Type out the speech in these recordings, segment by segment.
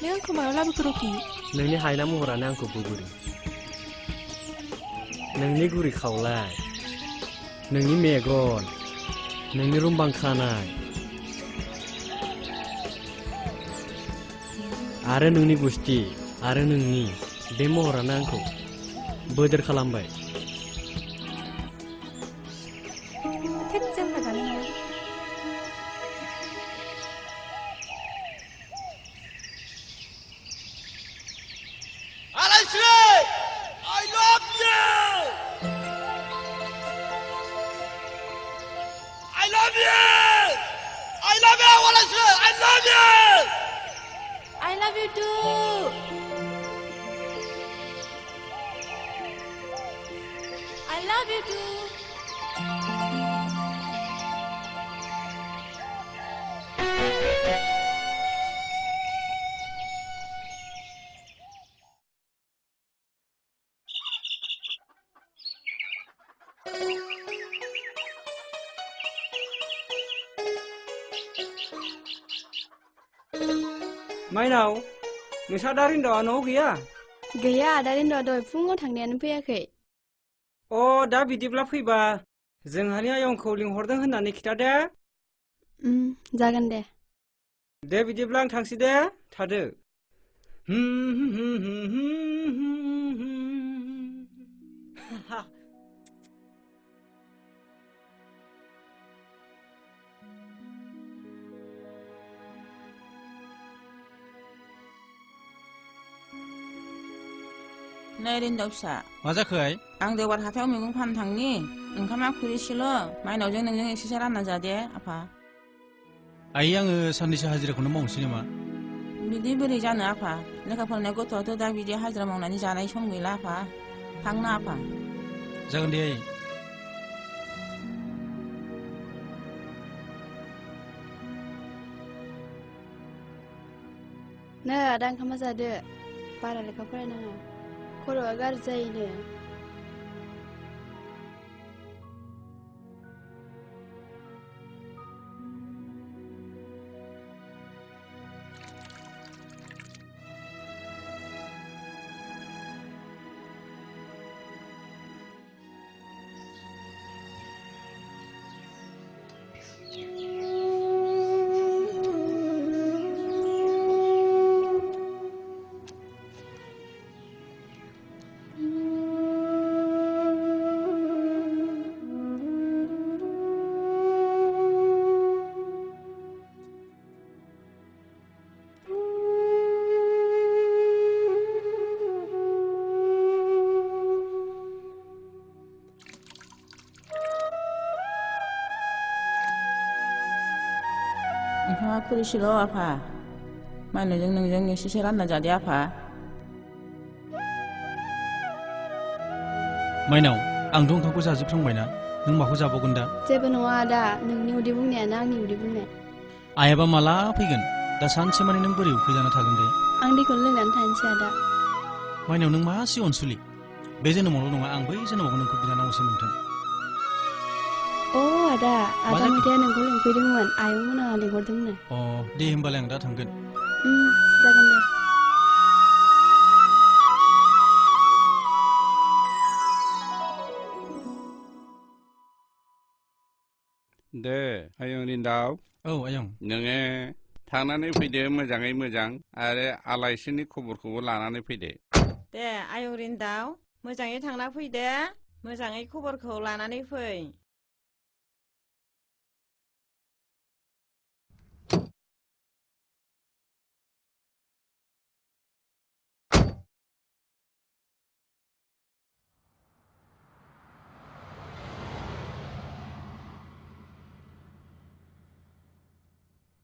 नों आंखौ मायाव लाबोखोर'खि नोंनि हायना महरानो आंखौ बुगुरि नोंनि गुरि खावलाय नोंनि मेगन नोंनि रुमबां खानाय आरो नोंनि गुस्थि आरो नोंनि बे महरानो आंखौ बोदोर खालामबाय माइनाव नोंसा दा रिन्दावा न'आव गैया गैया दा रिन्दावा दहाय फुङाव थांनायानो फैयाखै दा बिदिब्ला फैबा जोंहानि आयंखौ लिंहरदों होननानै खिथा दे जागोन दे बिदिब्ला आं थांसै दे थादो नै रिन्दाव फिसा मा जाखो आं देवबार हाथायाव मैगं फाननो थांनि ओंखामा खुरैसेल' माइनावजों नोंजों एसेसो रानना जादे आफा आइ आङो साननैसो हाजिराखौनो मावनोसै नामा बिदि बोरै जानो आफा लेखा फरायनाय गथ'आथ' दा बिदि हाजिरा मावनानै जानाय सम गैला आफा थांना आफा जागोन दे आइ नै आदा ओंखामा जादो बारा लेखा फरायनाङा खर'आ गाज्रि जायोनो ओंखामा खुरैसेल' आफा माइनावजों नोंजों एसेसो रानना जादे आफा माइनाव आंथ' ओंखामखौ जाजोबफ्रांबायना नों माखौ जाबावगोन दा जेबो नङा आदा नोंनि उदै बुंनायानो आंनि उदै बुंनाय आइयाबा माला फैगोन दा सानसे माने नों बोरै उखैजाना थागोन दे आं दैखौनो लोंनानै थानोसै आदा माइनाव नों मासि अनसुलि बे जोनोमावल' नङा आं बै जोनोमावबो नोंखौ बिनानावसो मोनथों आदा मैथाया नोंखौ लिंफैदोंमोन आयं मोना लिंहरदोंनो दे होमबालाय आं दा थांगोन जागोन दे आयं रिन्दाव आयं नोङो थांनानै फैदो मोजाङै मोजां आरो आलायसिनि खबरखौबो लानानै फैदो दे आयं रिन्दाव मोजाङै थांना फैदे मोजाङै खबरखौ लानानै फै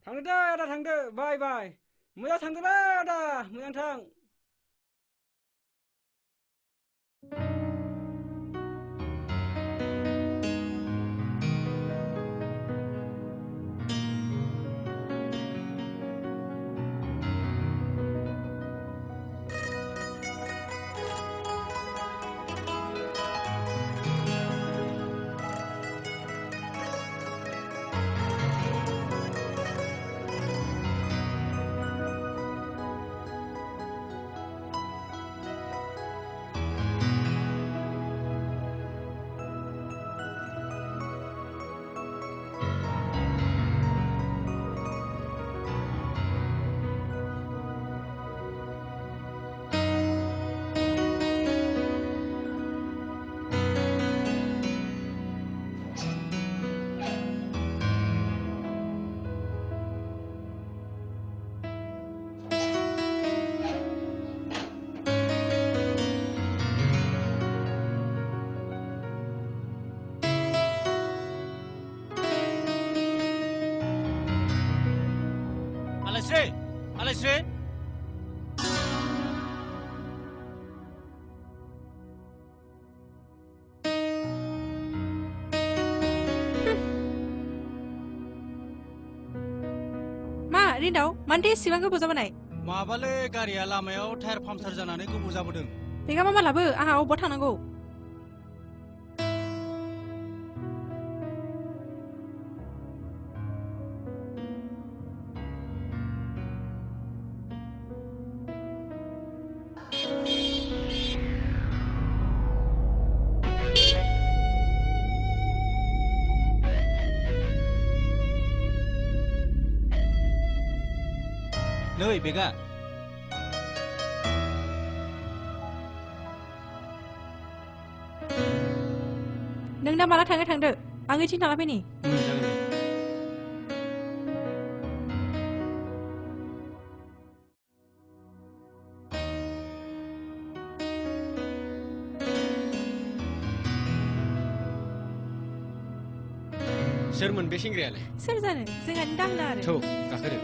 थांदो दे आदा थांदो बाय बाय मोजां थांदोलै आदा मोजां थां रिन्दाव मानोथो एसेबां गोबाव जाबाय माबालै गारिया लामायाव टायार पाम्पसार जानानै गोबाव जाबोदों बेगा मा लाबो आंहा अबाव थांनांगौ नै बेगा नों दा माला थांदो आं ओइथिं थांना फैनि जागोन दे सोरमोन बे सेंग्रायालाय सोर जानो जोंहानि दाहोना आरो थौ गाखोदो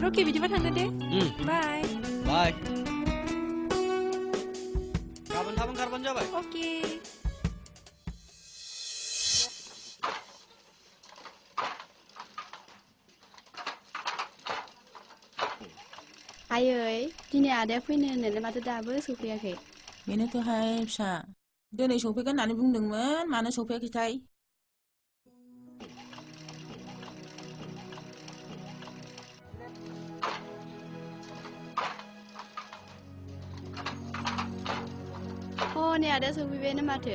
रकि बिदिबा थांदो दे बाय बाय गाबोन थाब ओंखारबानो जाबाय अके आयै दिनै आदाया फैनो होननानै माथो दाबो सफैयाखै बेनोथ'हाय फिसा दिनै सफैगोन होननानै बुंदोंमोन मानो सफैयाखैथाय नै आदाया सफैबायानो माथो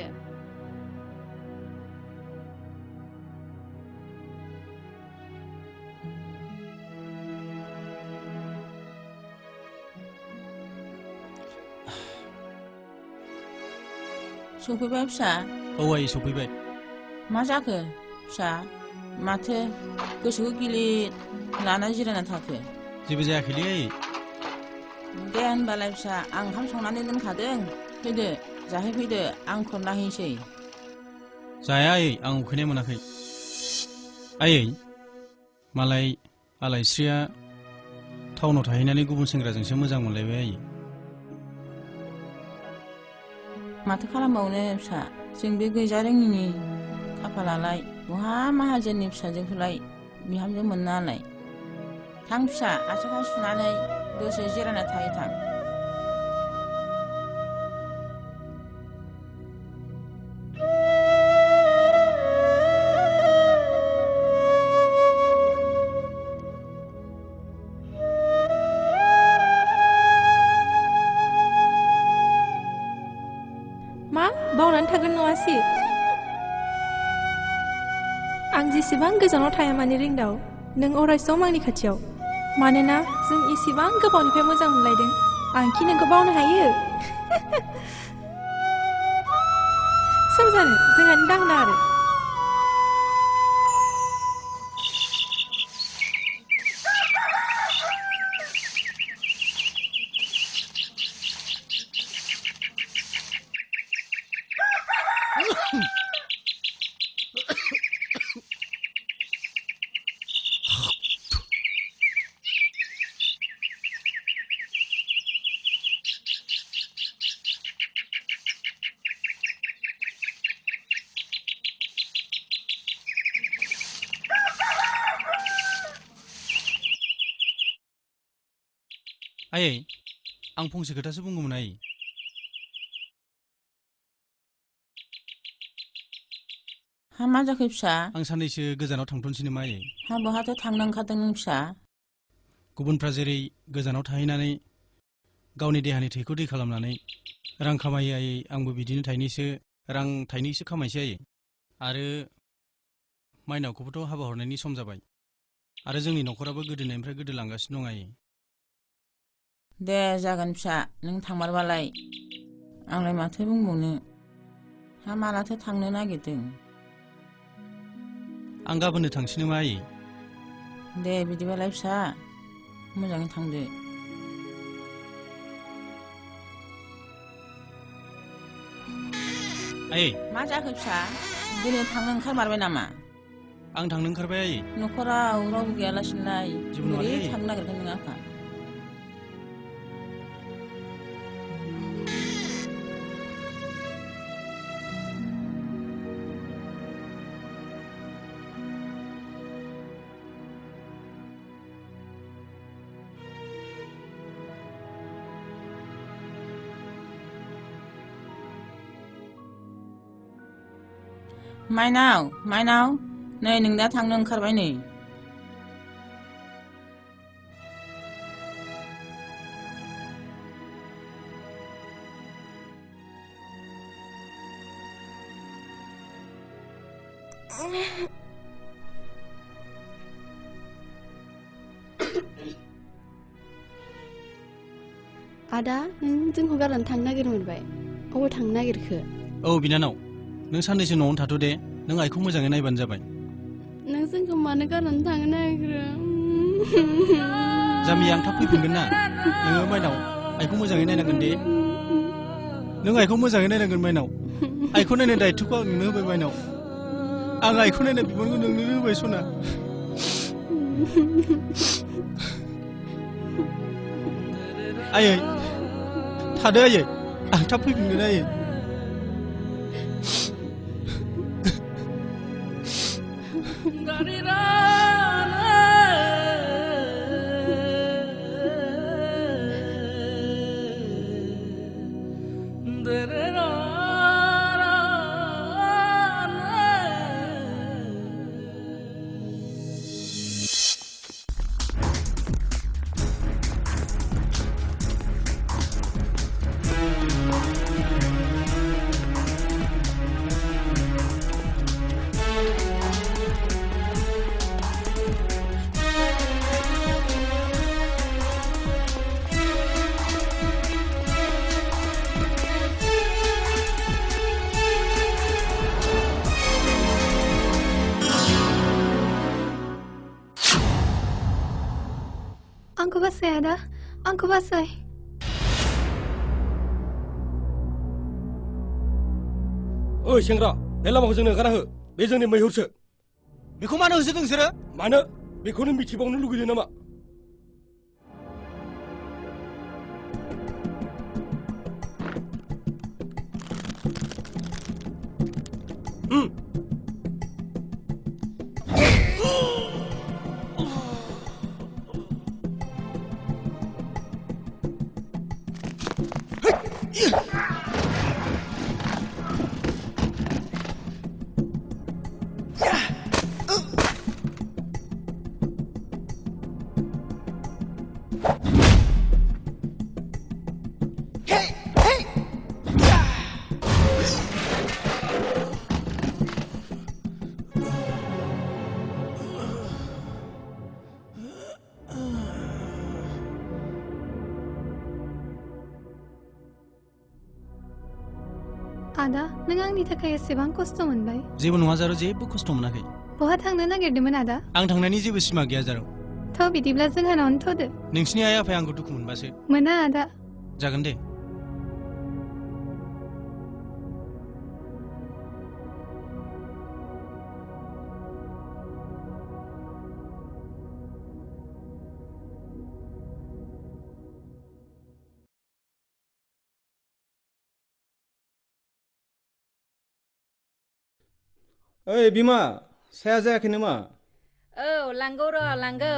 सफैबाय फिसा औ आइ सफैबाय मा जाखो फिसा माथो गोसोखौ गिलिर लाना जिरायना थाखो जेबो जायाखैलै आइ दे होनबालाय फिसा आं ओंखाम संनानै दोनखादों फैदो जाहैफैदो आं खुरनाहैसै जाया आइ आं उखैनाय मोनाखै आयै मालाय आलायस्रिया टाउनाव थाहैनानै गुबुन सेंग्राजोंसो मोजां मोनलायबाय आयै माथो खालामबावनो फिसा जों बे गैजा रोङिनि खाफालालाय बहा माहाजोननि फिसाजोखौलाय बिहामजो मोननालाय थां फिसा आथिं सुनानै दसे जिरायना थायो थां मा बावनानै थागोन नङासै आं जेसेबां गोजानाव थाया माने रिंदाव नों अराय सम आंनि खाथियाव मानोना जों एसेबां गोबावनिफ्राय मोजां मोनलायदों आंखि नोंखौ बावनो हायो सोर जानो जोंहानि दाहोना आरो आयै आं फंसे खोथासो बुंगौमोन आयै हा मा जाखो फिसा आं साननैसो गोजानाव थांथ'नोसै नामा आयै हा बहाथो थांनो ओंखारदों नों फिसा गुबुनफ्रा जेरै गोजानाव थाहैनानै गावनि देहानि थैखौ दै खालामनानै रां खामायो आयै आंबो बिदिनो रां थाइनैसो खामायसै आयै आरो माइनावखौबोथ' हाबा हरनायनि सम जाबाय आरो जोंनि न'खराबो गोदोनिफ्राय गोदोलांगासिनो दं आयै। दे जागोन फिसा, नों थांमारबालाय आंलाय माथो बुंबावनो। हा मालाथो थांनो नागिरदों? आं गाबोननो थांसै नामा आयै? दे बिदिबालाय फिसा, मोजाङै थांदो। आयै मा जाखो फिसा? दिनै थांनो ओंखारमारबाय नामा? आं थांनो ओंखारबाय आयै। न'खराव रावबो गैयालासिनोलाय जेबो बोरै नङालै आयै। थांनो नागिरगोन नों आफा? माइनाव, माइनाव, नै नों दा थांनो ओंखारबाय नै। आदा नों जोंखौ गारनानै थांनो नागिरमोनबाय। अबाव थांनो नागिरखो? औ बिनानाव, नों साननैसो न'आवनो थाथ' दे। नों आइखौ मोजाङै नायबानो जाबाय। नों जोंखौ मानो गारनानै थांनो नागिरो? जामि आं थाब फैफिनगोन ना। नोङो माइनाव आइखौ मोजाङै नायनांगोन दे। नों आइखौ मोजाङै नायनांगोन माइनाव। आइखौ नायनाय दायित्वखौ आं नोंनो होबाय माइनाव। आं आइखौ नायनाय बिबानखौ नोंनो होबाय सना। आयै थादो आयै, आं थाब फैफिनगोन आयै। आंखौ बासाय आदा, आंखौ बासाय। ओइ सेंग्रा, बे लामाखौ जोंनो ओंखारना हो। बे जोंनि मैहुरसो। बेखौ मानो होसोदों नोंसोरो? मानो? बेखौनो मिथिबावनो लुगैदों नामा? आदा नों आंनि थाखाय एसेबां खस्थ' मोनबाय। जेबो नङा जारौ, जेबो खस्थ' मोनाखै। बहा थांनो नागिरदोंमोन आदा? आं थांनायनि जेबो सिमा गैया जारौ। थ' बिदिब्ला जोंहानावनो थ'दो। नोंसिनि आइ आफाया आंखौ दुखु मोनबासो। मोना आदा। जागोन दे। ओइ बिमा, साया जायाखै नामा? औ लांगौ र' लांगौ।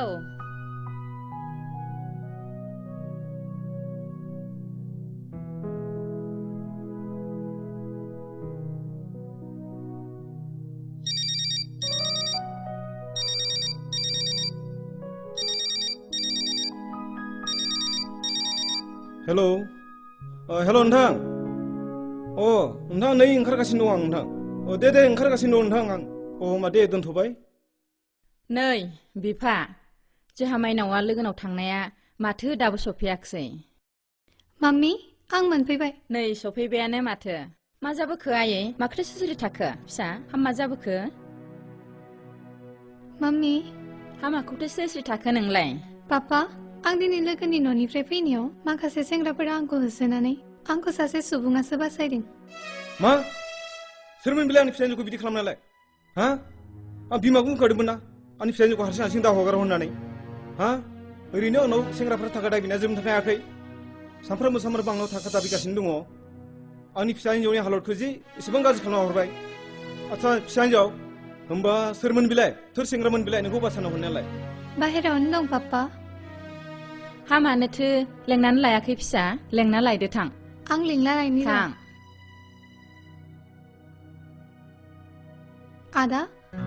हेलौ, हेलौ नोंथां। नोंथां नै ओंखारगासिनो दं आं नोंथां। दे ओंखारगासिनो दं नोंथां आं। होमबा दे दोनथ'बाय। नै बिफा, जोंहा माइनावा लोगोनाव थांनाया माथो दाबो सफैयाखसै माम्मी आं मोनफैबाय नै सफैबायानो माथो मा जाबोखो आयै माखोथो सिरि थाखो फिसा हामा जाबोखो माम्मी हामाखौथो सिरि थाखो नोंलाय पापा आं दिनै लोगोनि न'निफ्राय फैनायाव माखासे सेंग्राफोरा आंखौ होसोनानै आंखौ सासे सुबुङासो बासायदों मा सोरमोन बिलाय आंनि फिसाजोखौ बिदि खालामनायालाय हा आं बिमाखौ बुंखादोंमोन ना आंनि फिसाजोखौ हारसिं हारसिं दा हगार होननानै हा ओरैनो आंनाव सेंग्राफोरा थाखा दाबिना जोबनो थाखाय हायाखै सानफ्रामबो आंनाव थाखा दाबिगासिनो दङ आंनि फिसा हिन्जावनि हालतखौ जि एसेबां गाज्रि खालामना हरबाय आच्छा फिसा हिन्जाव होमबा सोरमोन बिलाय सोर सेंग्रामोन बिलाय नोंखौ बासायना हरनायालाय बाहेरायावनो दं पापा हामानोथो लेंनानै लायाखै फिसा लेंना लायदो थां आं लिंना लायनि थां आदा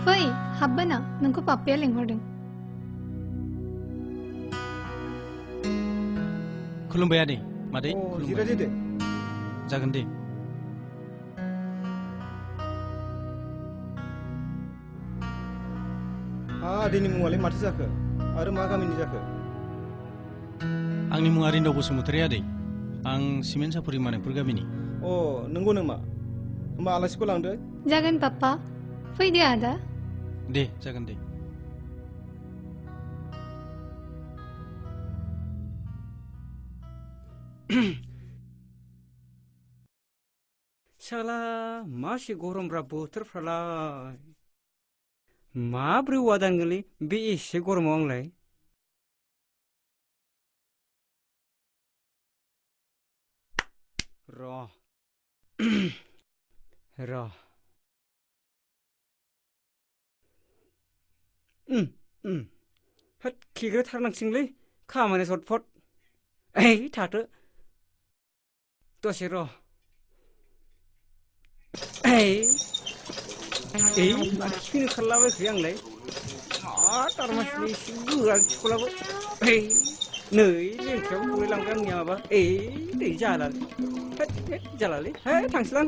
फै हाबबोना नोंखौ पापाया लेंहरदों खुलुमबाय आदै मादै जिरायदो दे जागोन दे आदैनि मुङालाय माथो जाखो आरो मा गामिनि जाखो आंनि मुङा रिन्दाव बसुमतारी आदै आं सिमेन्ट सापरि मानिकपुर गामिनि अ नंगौ नामा होमबा आलासिखौ लांदो जागोन पापा फैदो आदा दे जागोन दे साला मासे गरमब्रा बोथोरफ्रालाय माब्रै वादानगोनलै बे एसे गरमाव आंलाय र' होद खिग्रोथारनांसिगोनलै खामानि सटफट ओइ थाथो दसे र' मा खिनो ओंखारलाबायखो आंलाय मा तारमासलै एसे गोरा खिख'लाबो नै लेंख्रायाव गलायलांबाय आंनिया माबा दै जालालै होद जालालै थांसैलां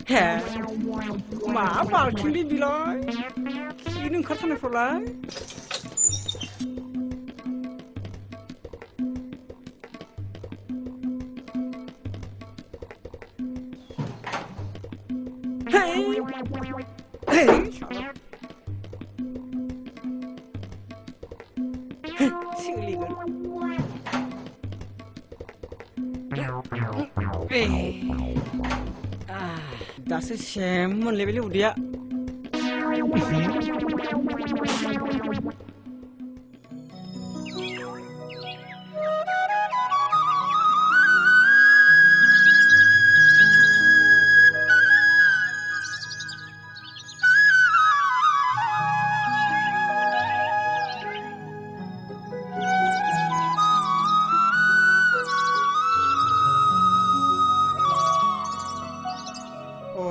हे मा बाल्थिंलै बिलाय खिनो ओंखारथारनायफ्रावलाय सोलिगोन दासो सेम मोनलायबायलै उदैया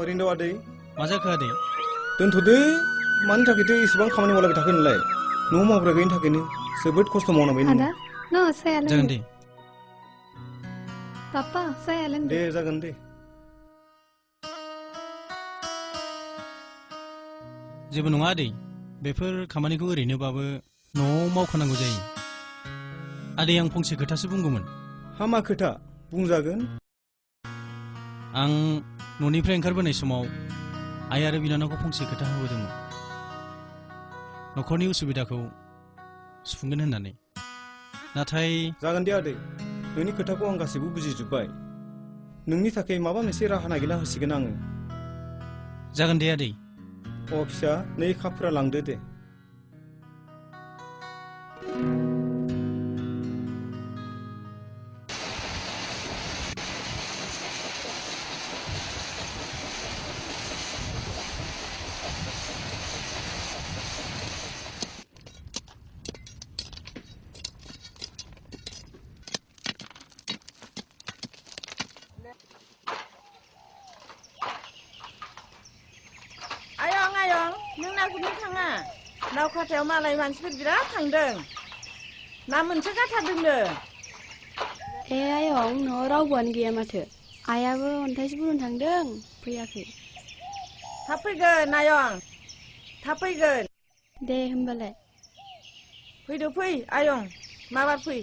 रिन्दाव आदै मा जाखो आदै दोनथ'दो मानि थाखायथो एसेबां खामानि मावलायबाय थाखो नोंलाय न'आव मावग्रा गैयिनि थाखायनो जोबोद खस्थ' मावनांबाय आदा न' साया लोंदो जागोन दे पापा साया लोंदो दे जागोन दे जेबो नङा आदै बेफोर खामानिखौ ओरैनोबाबो न'आव मावखानांगौ जायो आदै आं फंसे खोथासो बुंगौमोन मा खोथा बुंजागोन आं न'निफ्राय ओंखारबोनाय समाव आइ आरो बिनानावखौ फंसे खोथा होबोदोंमोन न'खरनि उसुबिदाखौ सुफुंगोन होननानै नाथाय जागोन दे आदै नोंनि खोथाखौ आं गासैबो बुजिजोब्बाय नोंनि थाखाय माबा मोनसे राहा नागिरना होसिगोन आङो जागोन दे आदै अ फिसा नै कापफोरा लांदो दे नाव खाथायाव मालाय मानसिफोर बिराद थांदों ना मोनसे जाथारदोंनो आयं न'आव रावबोआनो गैया माथो आइयाबो अन्थाइसो बुरनो थांदों फैयाखै थाब फैगोन आयं थाब फैगोन दे होमबालाय फैदो फै आयं माबार फै